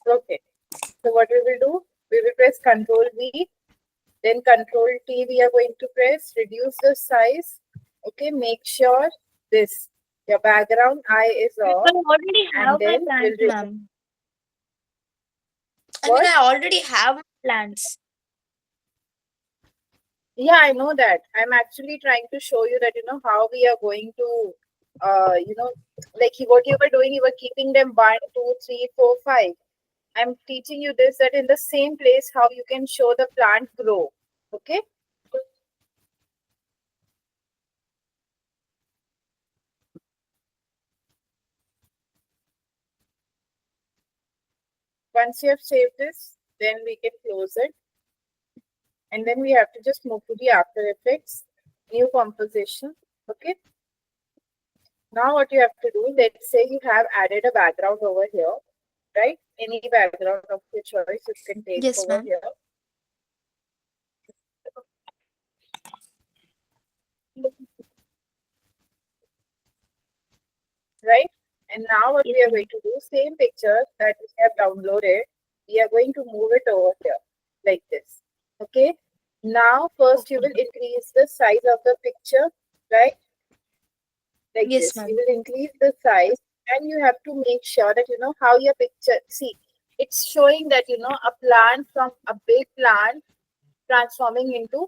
Okay. So what we will do? We will press Control V, then Control T. We are going to press. Reduce the size. Okay. Make sure this your background eye is But off, I already and have my then plans, we'll ma'am. I mean, what? I already have plans. Yeah, I know that. I'm actually trying to show you that, how we are going to, like what you were doing, you were keeping them 1, 2, 3, 4, 5. I'm teaching you this, that in the same place, how you can show the plant grow. Okay. Once you have saved this, then we can close it. And then we have to just move to the After Effects, new composition. Okay. Now what you have to do, let's say you have added a background over here, right? Any background of your choice you can take Yes, over ma'am. here, right? And now what Yes, we are ma'am. going to do, same picture that we have downloaded, we are going to move it over here like this. Okay. Now first you will increase the size of the picture, right? Like Yes, this. You ma'am. will increase the size, and you have to make sure that you know how your picture, see, it's showing that a plant from a big plant transforming into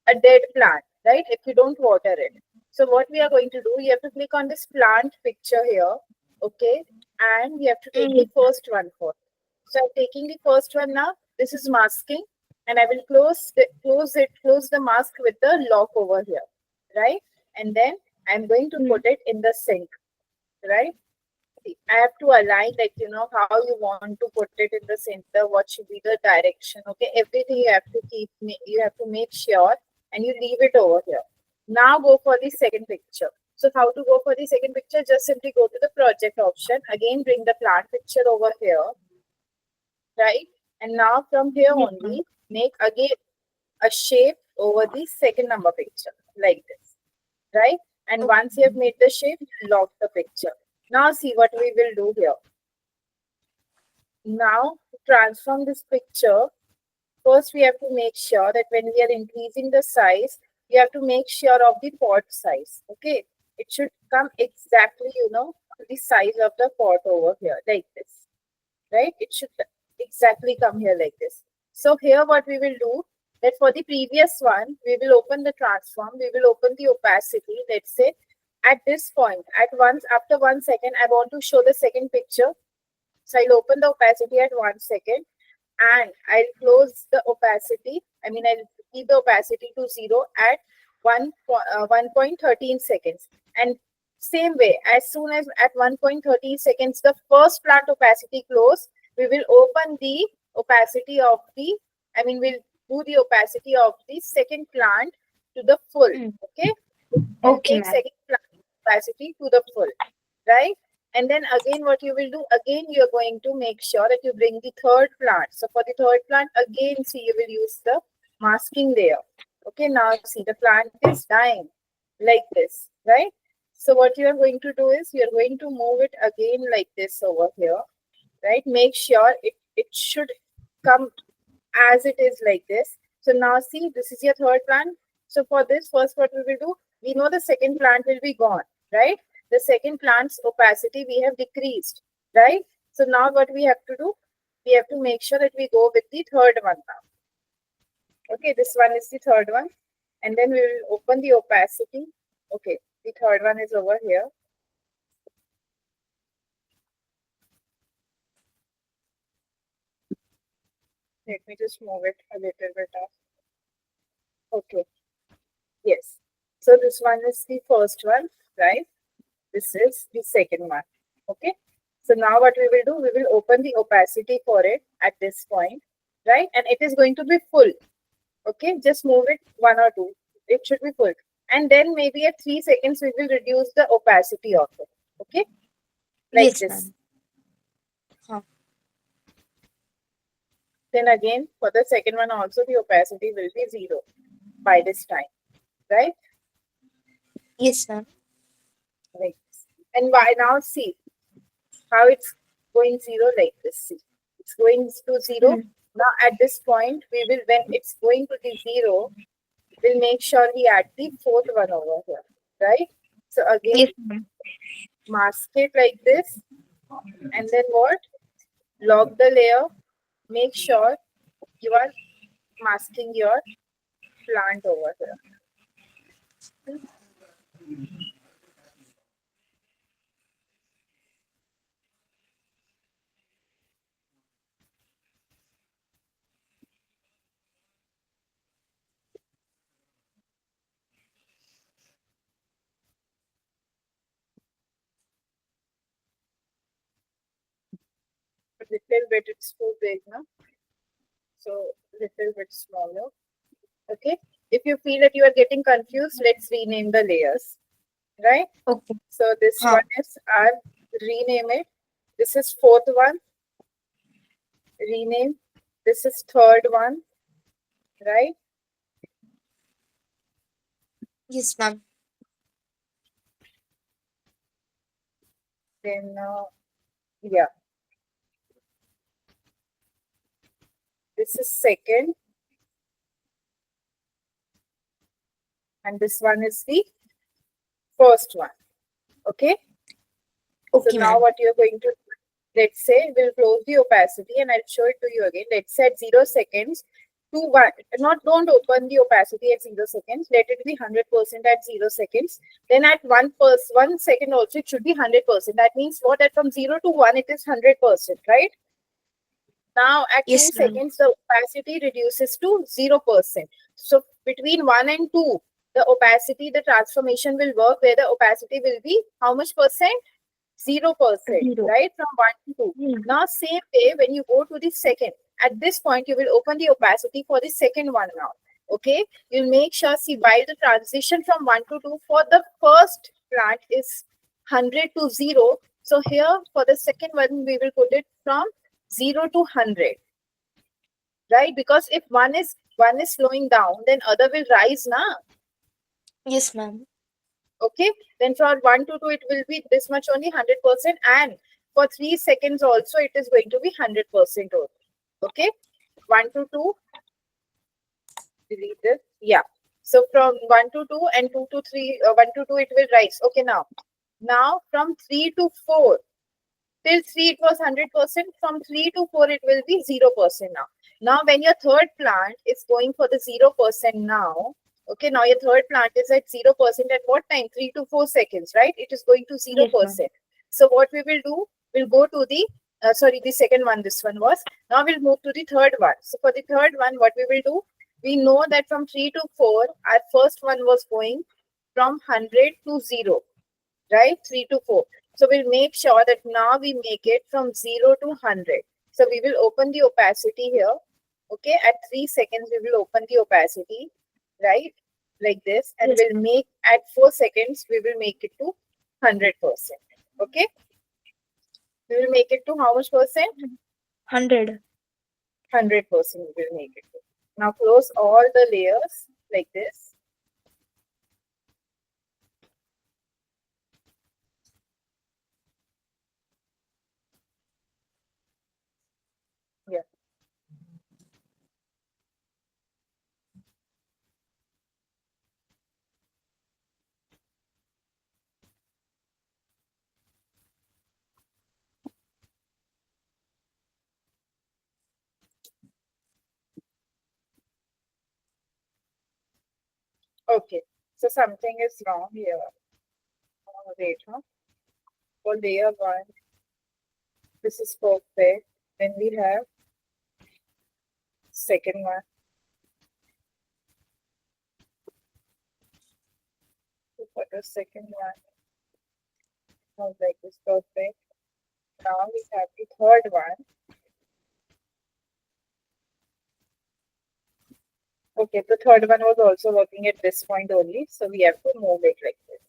a dead plant, right? If you don't water it. So what we are going to do, you have to click on this plant picture here, okay? And we have to take the Yes, ma'am. first one first. So I'm taking the first one now. This is masking, and I will close the mask with the lock over here, right? And then I'm going to put Mm. it in the sink, right? I have to align, like, how you want to put it in the center, what should be the direction. Okay, everything you have to you have to make sure, and you leave it over here. Now go for the second picture. So how to go for the second picture? Just simply go to the project option. Again, bring the plant picture over here, right? And now from here Yes, ma'am. only, make again a shape over the second number picture, like this, right? And Okay. once you have made the shape, lock the picture. Now see what we will do here. Now, to transform this picture, first we have to make sure that when we are increasing the size, we have to make sure of the pot size. Okay, it should come exactly, to the size of the pot over here, like this, right? It should exactly come here like this. So here what we will do, that for the previous one, we will open the transform, we will open the opacity. Let's say at this point, at once after 1 second, I want to show the second picture. So I'll open the opacity at 1 second, and I'll close the opacity. I mean, I'll keep the opacity to 0 at 1.13 seconds. And same way, as soon as at 1.13 seconds, the first plant opacity close, we will open the opacity of the, we'll do the opacity of the second plant to the full. Mm. Okay. We'll Okay, take ma'am. second plant opacity to the full, right? And then again, what you will do, again, you're going to make sure that you bring the third plant. So for the third plant, again, see, you will use the masking layer. Okay, now see, the plant is dying like this, right? So what you are going to do is you're going to move it again like this over here, right? Make sure it should come as it is like this. So now see, this is your third plant. So for this, first what we will do, we know the second plant will be gone, right? The second plant's opacity we have decreased, right? So now what we have to do, we have to make sure that we go with the third one now. Okay, this one is the third one. And then we will open the opacity. Okay, the third one is over here. Let me just move it a little bit up. Okay, yes. So this one is the first one, right? This is the second one. Okay. So now what we will do, we will open the opacity for it at this point, right? And it is going to be full. Okay. Just move it 1 or 2. It should be full. And then maybe at 3 seconds, we will reduce the opacity of it. Okay. Like Yes, this. ma'am. Huh. Then again, for the second one also, the opacity will be 0 by this time, right? Yes, ma'am. Like this. And why now see how it's going 0 like this. See, it's going to 0. Now at this point, we will, when it's going to the 0, we'll make sure we add the fourth one over here, right? So again, Yes, ma'am. mask it like this, and then what? Lock the layer. Make sure you are masking your plant over here. A little bit, it's too big now. So little bit smaller. Okay. If you feel that you are getting confused, let's rename the layers. Right? Okay. So this Huh. one is our rename it. This is fourth one. Rename. This is third one. Right? Yes, ma'am. Then yeah. This is second. And this one is the first one. Okay. So Okay, now ma'am. what you're going to do, let's say we'll close the opacity and I'll show it to you again. Let's say at 0 seconds to 1. Not don't open the opacity at 0 seconds. Let it be 100% at 0 seconds. Then at 1 second also it should be 100%. That means what? That from 0 to 1 it is 100%, right? Now at 2 Yes, ma'am. seconds the opacity reduces to 0%. So between 1 and 2, the opacity, the transformation will work where the opacity will be how much percent? 0%, 0. right? From 1 to 2. Now, same way, when you go to the second, at this point, you will open the opacity for the second one now. Okay? You'll make sure, see, while the transition from 1 to 2 for the first plant is 100 to 0. So here, for the second one, we will put it from 0 to 100, right? Because if one is slowing down, then other will rise now. Yes, ma'am. Okay, then for 1 to 2 it will be this much only 100%, and for 3 seconds also it is going to be 100% only. Okay, 1 to 2, delete this. Yeah, so from 1 to 2 and 2 to 3, 1 to 2 it will rise. Okay, now from 3 to 4, till 3 it was 100%, from 3 to 4 it will be 0% now when your third plant is going for the 0% now, okay, now your third plant is at 0% at what time? 3 to 4 seconds, right? It is going to Yes, ma'am. 0%. So what we will do, we'll go to the sorry, the second one, this one was. Now we'll move to the third one. So for the third one, what we will do, we know that from 3 to 4 our first one was going from 100 to 0, right? 3 to 4. So we'll make sure that now we make it from 0 to 100. So we will open the opacity here. Okay, at 3 seconds, we will open the opacity, right? Like this. And Yes, we'll make at 4 seconds, we will make it to 100%. Okay, we will make it to how much percent? 100. 100% we will make it to. Now close all the layers like this. Yeah. Okay. So something is wrong here. Wait, huh? For layer 1, this is perfect. Then we have second one. So for the second one, sounds like this perfect. Now we have the third one. Okay, the third one was also working at this point only, so we have to move it like this.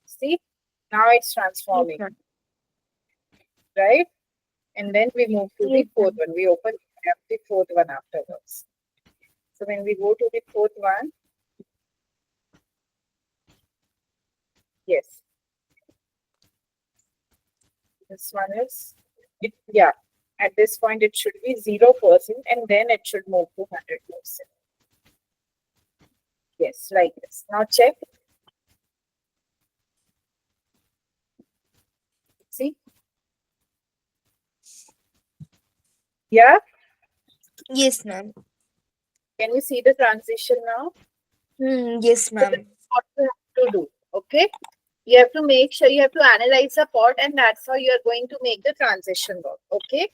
See, now it's Yes, transforming, ma'am. right? And then we move to Yes, the fourth ma'am. one. We open up the fourth one afterwards. So when we go to the fourth one, yes. This one is, yeah, at this point it should be 0% and then it should move to 100%. Yes, like this. Now check. See? Yeah? Yes, ma'am. Can you see the transition now? Yes, So this ma'am. is what you have to do. Okay? You have to make sure you have to analyze the pot, and that's how you are going to make the transition work. Okay?